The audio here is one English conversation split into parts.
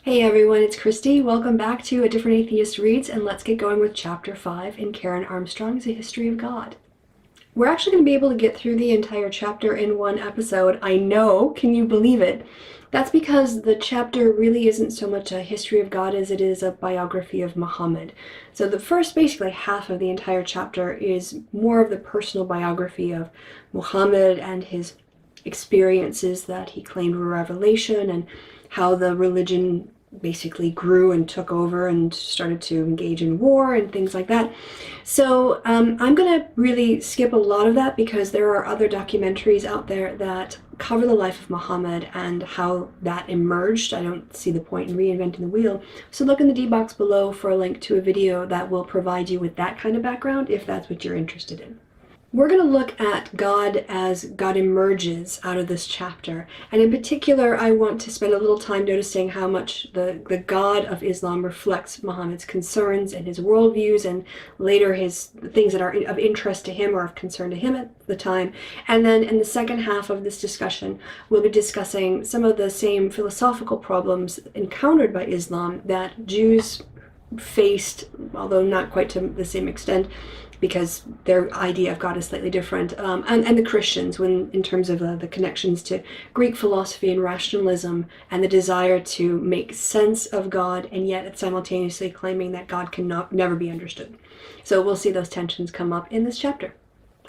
Hey everyone, it's Christy. Welcome back to A Different Atheist Reads, and let's get going with Chapter 5 in Karen Armstrong's A History of God. We're actually going to be able to get through the entire chapter in one episode. I know, can you believe it? That's because the chapter really isn't so much a history of God as it is a biography of Muhammad. So the first basically half of the entire chapter is more of the personal biography of Muhammad and his experiences that he claimed were revelation, and how the religion basically grew and took over and started to engage in war and things like that. So I'm going to really skip a lot of that because there are other documentaries out there that cover the life of Muhammad and how that emerged. I don't see the point in reinventing the wheel. So look in the D box below for a link to a video that will provide you with that kind of background if that's what you're interested in. We're going to look at God as God emerges out of this chapter, and in particular I want to spend a little time noticing how much the God of Islam reflects Muhammad's concerns and his worldviews, and later his things that are of interest to him or of concern to him at the time. And then in the second half of this discussion we'll be discussing some of the same philosophical problems encountered by Islam that Jews faced, although not quite to the same extent, because their idea of God is slightly different, and the Christians, when in terms of the connections to Greek philosophy and rationalism and the desire to make sense of God, and yet simultaneously claiming that God cannot never be understood. So we'll see those tensions come up in this chapter.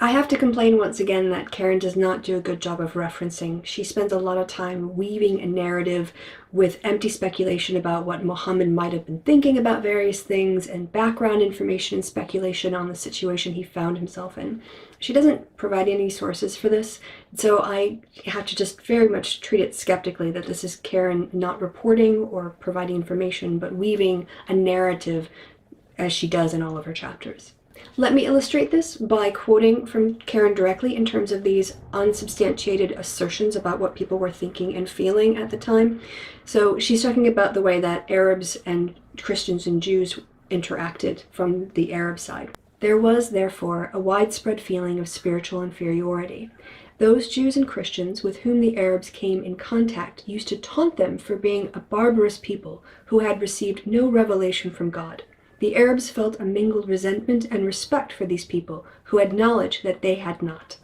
I have to complain once again that Karen does not do a good job of referencing. She spends a lot of time weaving a narrative with empty speculation about what Muhammad might have been thinking about various things and background information and speculation on the situation he found himself in. She doesn't provide any sources for this, so I have to just very much treat it skeptically that this is Karen not reporting or providing information, but weaving a narrative as she does in all of her chapters. Let me illustrate this by quoting from Karen directly in terms of these unsubstantiated assertions about what people were thinking and feeling at the time. So she's talking about the way that Arabs and Christians and Jews interacted from the Arab side. There was, therefore, a widespread feeling of spiritual inferiority. Those Jews and Christians with whom the Arabs came in contact used to taunt them for being a barbarous people who had received no revelation from God. The Arabs felt a mingled resentment and respect for these people who had knowledge that they had not.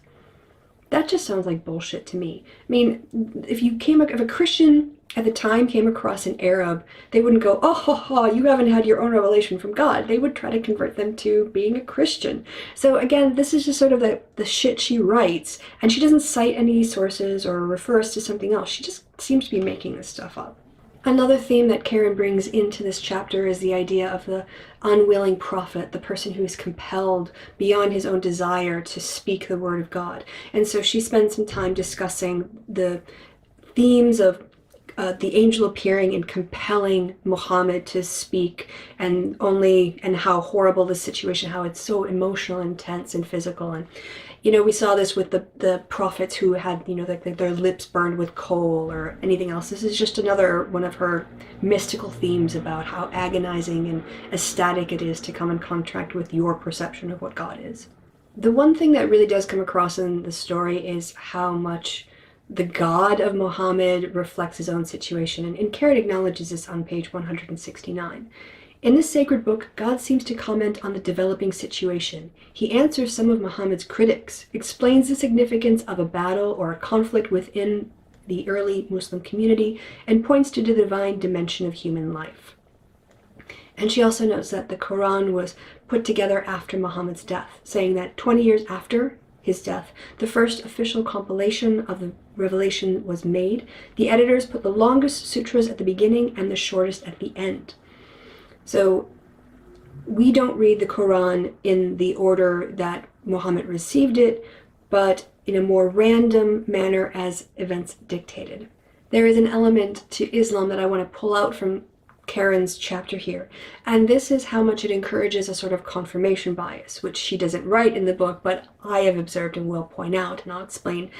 That just sounds like bullshit to me. I mean, if a Christian at the time came across an Arab, they wouldn't go, oh, ha, ha, you haven't had your own revelation from God. They would try to convert them to being a Christian. So again, this is just sort of the shit she writes, and she doesn't cite any sources or refers to something else. She just seems to be making this stuff up. Another theme that Karen brings into this chapter is the idea of the unwilling prophet, the person who is compelled beyond his own desire to speak the word of God. And so she spends some time discussing the themes of the angel appearing and compelling Muhammad to speak, and how horrible the situation, how it's so emotional, intense, and physical. And we saw this with the prophets who had, their lips burned with coal or anything else. This is just another one of her mystical themes about how agonizing and ecstatic it is to come in contact with your perception of what God is. The one thing that really does come across in the story is how much the God of Muhammad reflects his own situation, and Karen acknowledges this on page 169. In this sacred book, God seems to comment on the developing situation. He answers some of Muhammad's critics, explains the significance of a battle or a conflict within the early Muslim community, and points to the divine dimension of human life. And she also notes that the Quran was put together after Muhammad's death, saying that 20 years after his death, the first official compilation of the revelation was made. The editors put the longest sutras at the beginning and the shortest at the end. So we don't read the Quran in the order that Muhammad received it, but in a more random manner as events dictated. There is an element to Islam that I want to pull out from Karen's chapter here, and this is how much it encourages a sort of confirmation bias, which she doesn't write in the book, but I have observed and will point out, and I'll explain.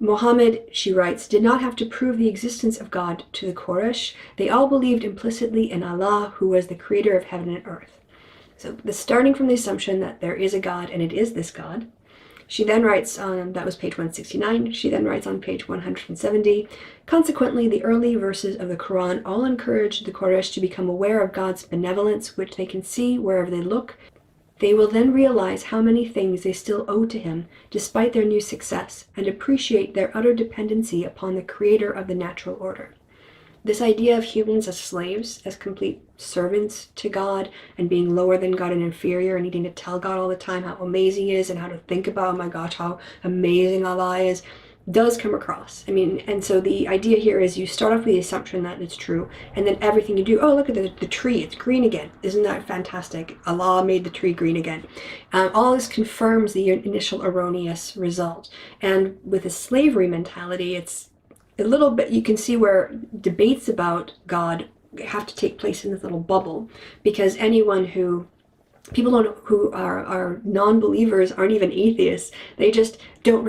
Muhammad, she writes, did not have to prove the existence of God to the Quraysh. They all believed implicitly in Allah, who was the creator of heaven and earth. So starting from the assumption that there is a God, and it is this God, She then writes on, that was page 169, she then writes on page 170, consequently, the early verses of the Quran all encourage the Quraysh to become aware of God's benevolence, which they can see wherever they look. They will then realize how many things they still owe to him, despite their new success, and appreciate their utter dependency upon the creator of the natural order. This idea of humans as slaves, as complete servants to God, and being lower than God and inferior, and needing to tell God all the time how amazing he is, and how to think about, oh my gosh, how amazing Allah is, does come across. I mean, and so the idea here is you start off with the assumption that it's true, and then everything you do, oh, look at the tree, it's green again. Isn't that fantastic? Allah made the tree green again. All this confirms the initial erroneous result. And with a slavery mentality, it's a little bit, you can see where debates about God have to take place in this little bubble, because people who are non-believers, aren't even atheists, they just don't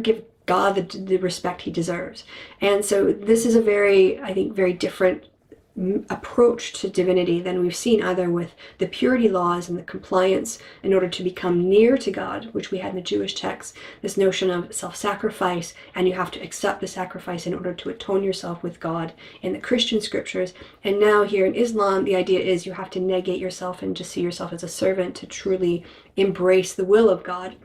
give God the respect he deserves. And so this is a very, I think, very different approach to divinity than we've seen either with the purity laws and the compliance in order to become near to God, which we had in the Jewish texts, this notion of self-sacrifice, and you have to accept the sacrifice in order to atone yourself with God in the Christian scriptures. And now here in Islam, the idea is you have to negate yourself and just see yourself as a servant to truly embrace the will of God.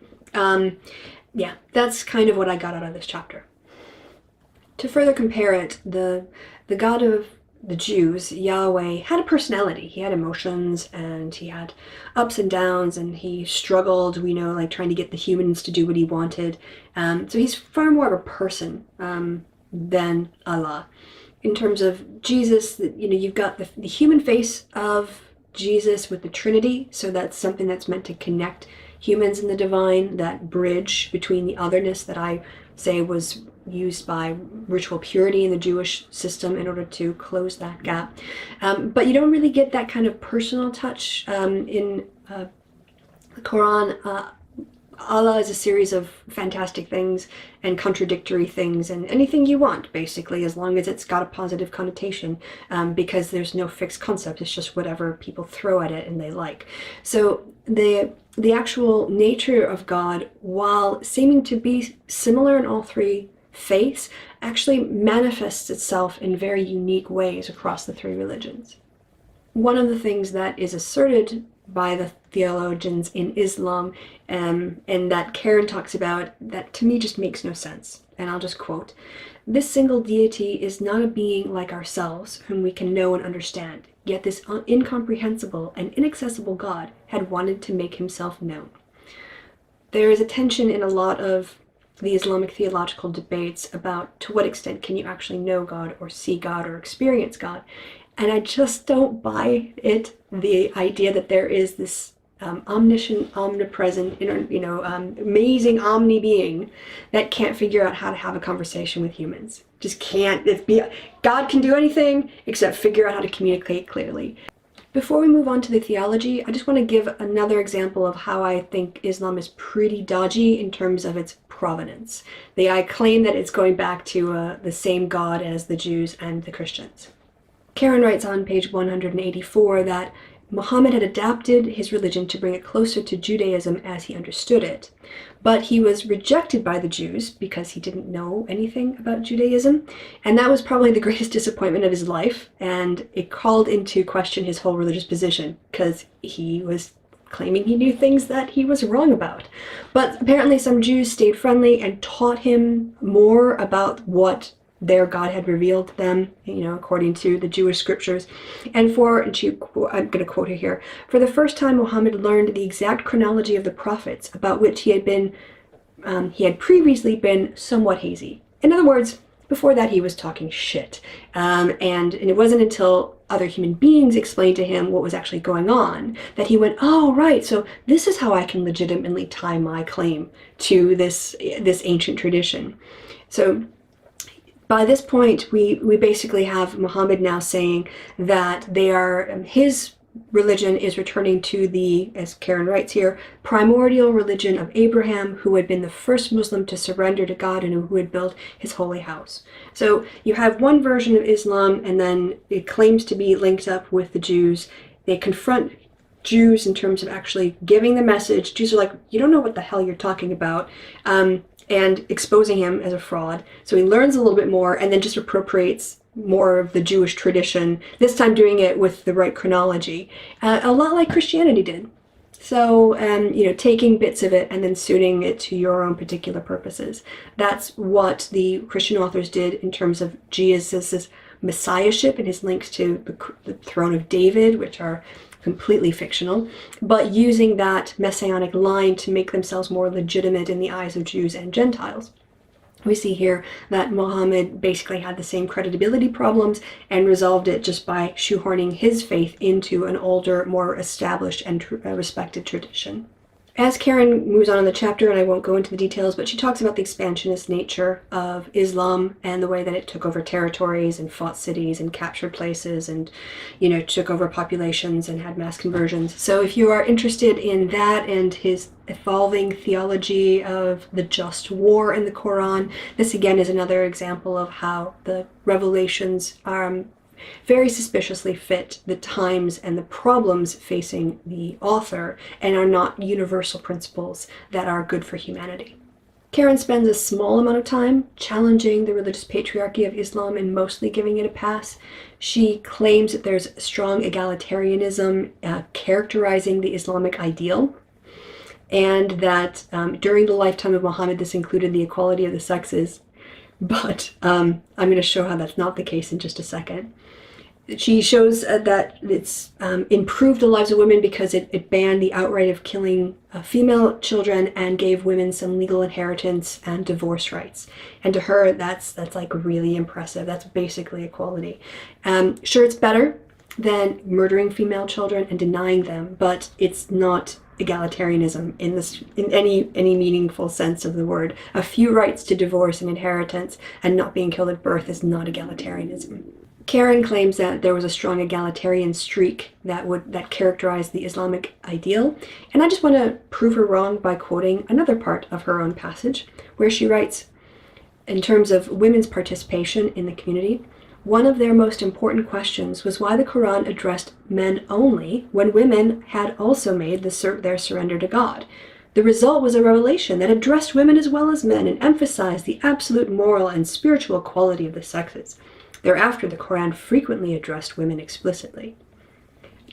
Yeah, that's kind of what I got out of this chapter. To further compare it, the God of the Jews, Yahweh, had a personality. He had emotions, and he had ups and downs, and he struggled, we know, like trying to get the humans to do what he wanted. So he's far more of a person than Allah. In terms of Jesus, you've got the human face of Jesus with the Trinity, so that's something that's meant to connect humans and the divine, that bridge between the otherness that I say was used by ritual purity in the Jewish system in order to close that gap. But you don't really get that kind of personal touch in the Quran. Allah is a series of fantastic things and contradictory things and anything you want, basically, as long as it's got a positive connotation, because there's no fixed concept. It's just whatever people throw at it and they like. So the actual nature of God, while seeming to be similar in all three faiths, actually manifests itself in very unique ways across the three religions. One of the things that is asserted by the theologians in Islam, and that Karen talks about, that to me just makes no sense. And I'll just quote, "This single deity is not a being like ourselves, whom we can know and understand. Yet this incomprehensible and inaccessible God had wanted to make himself known." There is a tension in a lot of the Islamic theological debates about to what extent can you actually know God or see God or experience God. And I just don't buy it, the idea that there is this omniscient, omnipresent, amazing omni-being that can't figure out how to have a conversation with humans. Just can't. God can do anything except figure out how to communicate clearly. Before we move on to the theology, I just want to give another example of how I think Islam is pretty dodgy in terms of its provenance. I claim that it's going back to the same God as the Jews and the Christians. Karen writes on page 184 that Muhammad had adapted his religion to bring it closer to Judaism as he understood it, but he was rejected by the Jews because he didn't know anything about Judaism, and that was probably the greatest disappointment of his life, and it called into question his whole religious position, because he was claiming he knew things that he was wrong about. But apparently some Jews stayed friendly and taught him more about what their God had revealed to them, according to the Jewish scriptures. And I'm going to quote her here, "For the first time, Muhammad learned the exact chronology of the prophets, about which he had previously been somewhat hazy." In other words, before that he was talking shit. And it wasn't until other human beings explained to him what was actually going on that he went, oh, right, so this is how I can legitimately tie my claim to this ancient tradition. So by this point, we basically have Muhammad now saying that his religion is returning to the, as Karen writes here, primordial religion of Abraham, who had been the first Muslim to surrender to God and who had built his holy house. So you have one version of Islam, and then it claims to be linked up with the Jews. They confront Jews in terms of actually giving the message. Jews are like, you don't know what the hell you're talking about, and exposing him as a fraud. So he learns a little bit more and then just appropriates more of the Jewish tradition, this time doing it with the right chronology, a lot like Christianity did. So, taking bits of it and then suiting it to your own particular purposes. That's what the Christian authors did in terms of Jesus' messiahship and his links to the throne of David, which are completely fictional, but using that messianic line to make themselves more legitimate in the eyes of Jews and Gentiles. We see here that Muhammad basically had the same credibility problems and resolved it just by shoehorning his faith into an older, more established and respected tradition. As Karen moves on in the chapter, and I won't go into the details, but she talks about the expansionist nature of Islam and the way that it took over territories and fought cities and captured places and, took over populations and had mass conversions. So if you are interested in that and his evolving theology of the just war in the Quran, this again is another example of how the revelations very suspiciously fit the times and the problems facing the author and are not universal principles that are good for humanity. Karen spends a small amount of time challenging the religious patriarchy of Islam and mostly giving it a pass. She claims that there's strong egalitarianism characterizing the Islamic ideal, and that during the lifetime of Muhammad this included the equality of the sexes. But I'm going to show how that's not the case in just a second. She shows that it's improved the lives of women because it banned the outright of killing female children and gave women some legal inheritance and divorce rights. And to her, that's like really impressive. That's basically equality. Sure, it's better than murdering female children and denying them, but it's not egalitarianism in any meaningful sense of the word. A few rights to divorce and inheritance and not being killed at birth is not egalitarianism. Karen claims that there was a strong egalitarian streak that characterized the Islamic ideal, and I just want to prove her wrong by quoting another part of her own passage, where she writes, in terms of women's participation in the community, one of their most important questions was why the Quran addressed men only when women had also made their surrender to God. The result was a revelation that addressed women as well as men and emphasized the absolute moral and spiritual equality of the sexes. Thereafter, the Quran frequently addressed women explicitly.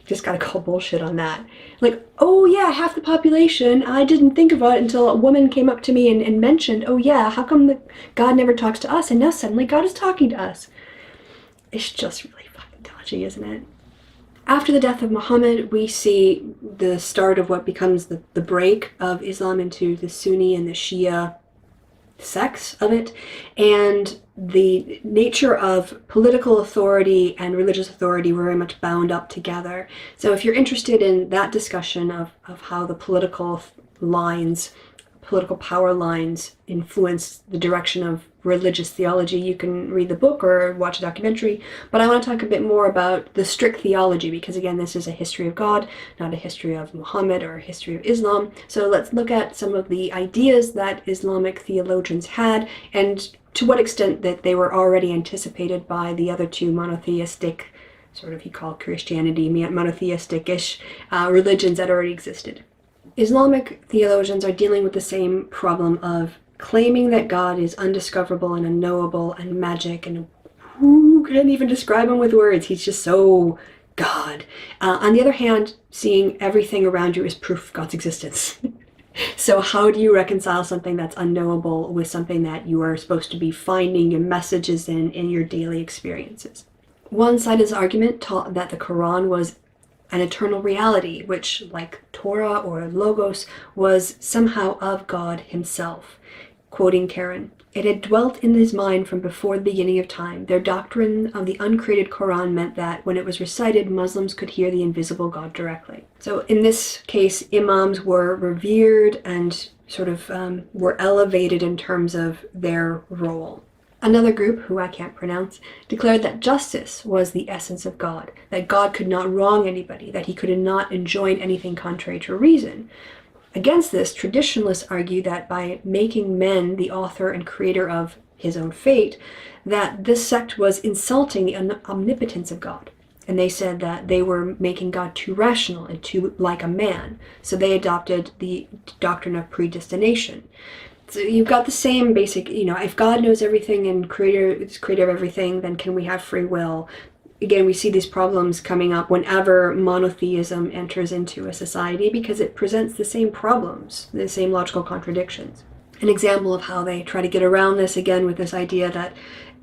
Just gotta call bullshit on that. Like, oh yeah, half the population, I didn't think of it until a woman came up to me and mentioned, oh yeah, how come God never talks to us and now suddenly God is talking to us? It's just really fucking dodgy, isn't it? After the death of Muhammad, we see the start of what becomes the break of Islam into the Sunni and the Shia sects of it, and the nature of political authority and religious authority were very much bound up together. So if you're interested in that discussion of how the political power lines influence the direction of religious theology, you can read the book or watch a documentary. But I want to talk a bit more about the strict theology, because again, this is a history of God, not a history of Muhammad or a history of Islam. So let's look at some of the ideas that Islamic theologians had and to what extent that they were already anticipated by the other two monotheistic, sort of he called Christianity, monotheistic-ish religions that already existed. Islamic theologians are dealing with the same problem of claiming that God is undiscoverable and unknowable and magic, and who can even describe him with words? He's just so God. On the other hand, seeing everything around you is proof of God's existence. So how do you reconcile something that's unknowable with something that you are supposed to be finding your messages in your daily experiences? One side of this argument taught that the Quran was an eternal reality, which, like Torah or Logos, was somehow of God himself. Quoting Karen, it had dwelt in his mind from before the beginning of time. Their doctrine of the uncreated Quran meant that when it was recited, Muslims could hear the invisible God directly. So in this case, imams were revered and sort of were elevated in terms of their role. Another group, who I can't pronounce, declared that justice was the essence of God, that God could not wrong anybody, that he could not enjoin anything contrary to reason. Against this, traditionalists argue that by making men the author and creator of his own fate, that this sect was insulting the omnipotence of God. And they said that they were making God too rational and too like a man. So they adopted the doctrine of predestination. So you've got the same basic, if God knows everything and is creator of everything, then can we have free will? Again, we see these problems coming up whenever monotheism enters into a society because it presents the same problems, the same logical contradictions. An example of how they try to get around this, again, with this idea that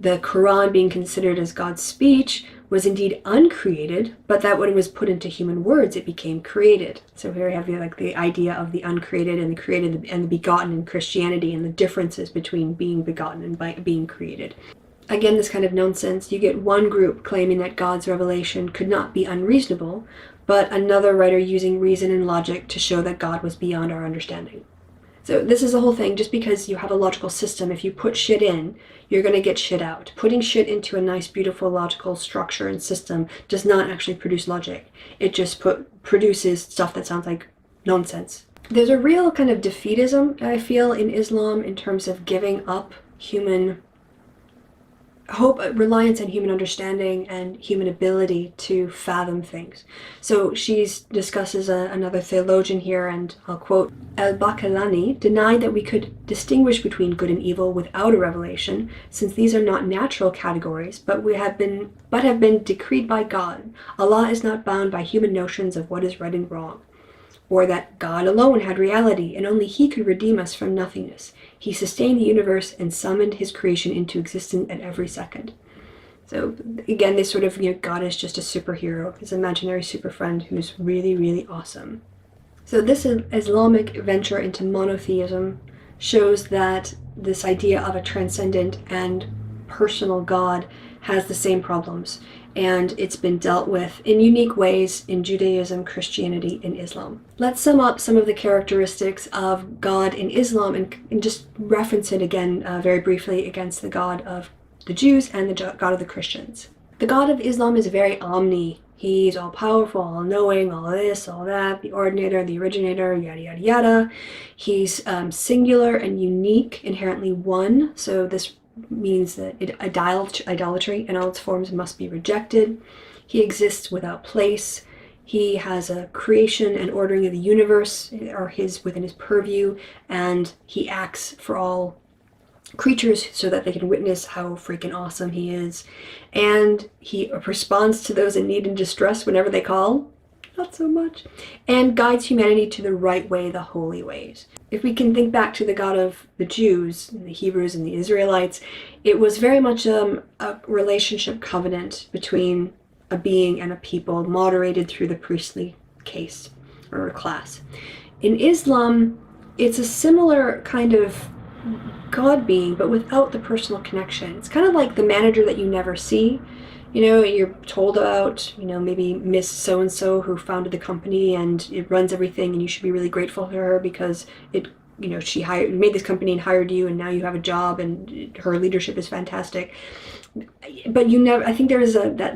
the Quran being considered as God's speech was indeed uncreated, but that when it was put into human words, it became created. So here we have the idea of the uncreated and the created and the begotten in Christianity, and the differences between being begotten and being created. Again, this kind of nonsense. You get one group claiming that God's revelation could not be unreasonable, but another writer using reason and logic to show that God was beyond our understanding. So this is the whole thing. Just because you have a logical system, if you put shit in, you're going to get shit out. Putting shit into a nice, beautiful, logical structure and system does not actually produce logic. It just produces stuff that sounds like nonsense. There's a real kind of defeatism, I feel, in Islam in terms of giving up human hope, reliance on human understanding and human ability to fathom things. So she discusses another theologian here, and I'll quote, Al-Baqillani denied that we could distinguish between good and evil without a revelation, since these are not natural categories, but have been decreed by God. Allah is not bound by human notions of what is right and wrong, or that God alone had reality, and only He could redeem us from nothingness. He sustained the universe and summoned His creation into existence at every second. So again, this sort of, God is just a superhero, His imaginary super friend who's really, really awesome. So this Islamic venture into monotheism shows that this idea of a transcendent and personal God has the same problems, and it's been dealt with in unique ways in Judaism, Christianity, and Islam. Let's sum up some of the characteristics of God in Islam and just reference it again very briefly against the God of the Jews and the God of the Christians. The God of Islam is very omni. He's all-powerful, all-knowing, all this, all that, the ordinator, the originator, yada, yada, yada. He's singular and unique, inherently one, so this means that idolatry in all its forms must be rejected. He exists without place. He has a creation and ordering of the universe are within his purview, and he acts for all creatures so that they can witness how freaking awesome he is. And he responds to those in need and distress whenever they call. Not so much. And guides humanity to the right way, the holy ways. If we can think back to the God of the Jews, the Hebrews and the Israelites, it was very much a relationship covenant between a being and a people, moderated through the priestly case or class. In Islam, it's a similar kind of God being, but without the personal connection. It's kind of like the manager that you never see. You're told about, maybe Miss So-and-so who founded the company and it runs everything, and you should be really grateful to her because she made this company and hired you, and now you have a job and her leadership is fantastic. But I think there is that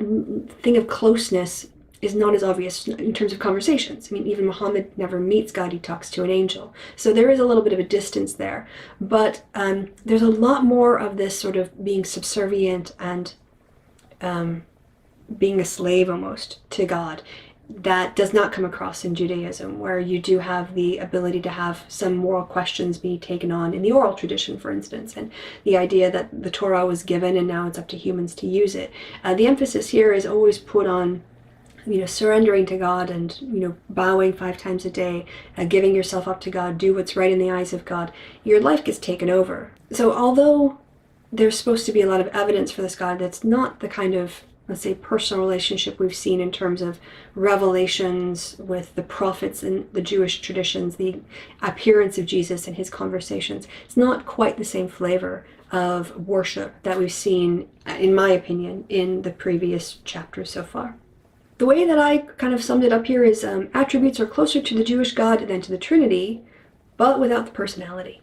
thing of closeness is not as obvious in terms of conversations. I mean, even Muhammad never meets God, he talks to an angel. So there is a little bit of a distance there. But there's a lot more of this sort of being subservient and being a slave almost to God that does not come across in Judaism, where you do have the ability to have some moral questions be taken on in the oral tradition, for instance, and the idea that the Torah was given and now it's up to humans to use it. The emphasis here is always put on surrendering to God and, bowing 5 times a day, giving yourself up to God, do what's right in the eyes of God. Your life gets taken over. So although there's supposed to be a lot of evidence for this God, that's not the kind of, let's say, personal relationship we've seen in terms of revelations with the prophets and the Jewish traditions, the appearance of Jesus and his conversations. It's not quite the same flavor of worship that we've seen, in my opinion, in the previous chapters so far. The way that I kind of summed it up here is attributes are closer to the Jewish God than to the Trinity, but without the personality.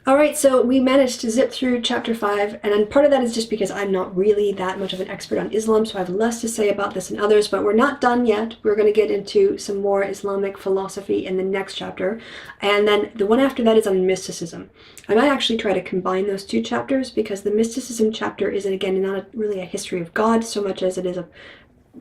Alright, so we managed to zip through chapter 5, and part of that is just because I'm not really that much of an expert on Islam, so I have less to say about this than others, but we're not done yet. We're going to get into some more Islamic philosophy in the next chapter, and then the one after that is on mysticism. I might actually try to combine those two chapters, because the mysticism chapter isn't, again, not really a history of God so much as it is a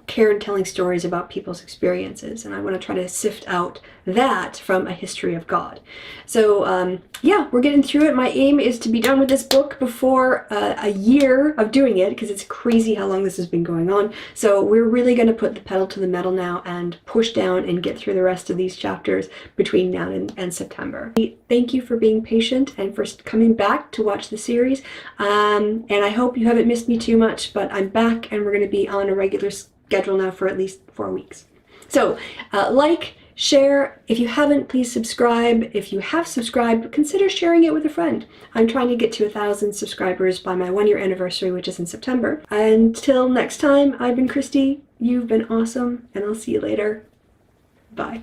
Karen telling stories about people's experiences, and I want to try to sift out that from a history of God. So yeah, we're getting through it. My aim is to be done with this book before a year of doing it, because it's crazy how long this has been going on. So we're really going to put the pedal to the metal now and push down and get through the rest of these chapters between now and September. Thank you for being patient and for coming back to watch the series, and I hope you haven't missed me too much, but I'm back and we're going to be on a regular schedule now for at least 4 weeks. So like, share. If you haven't, please subscribe. If you have subscribed, consider sharing it with a friend. I'm trying to get to 1,000 subscribers by my 1-year anniversary, which is in September. Until next time, I've been Christy. You've been awesome, and I'll see you later. Bye.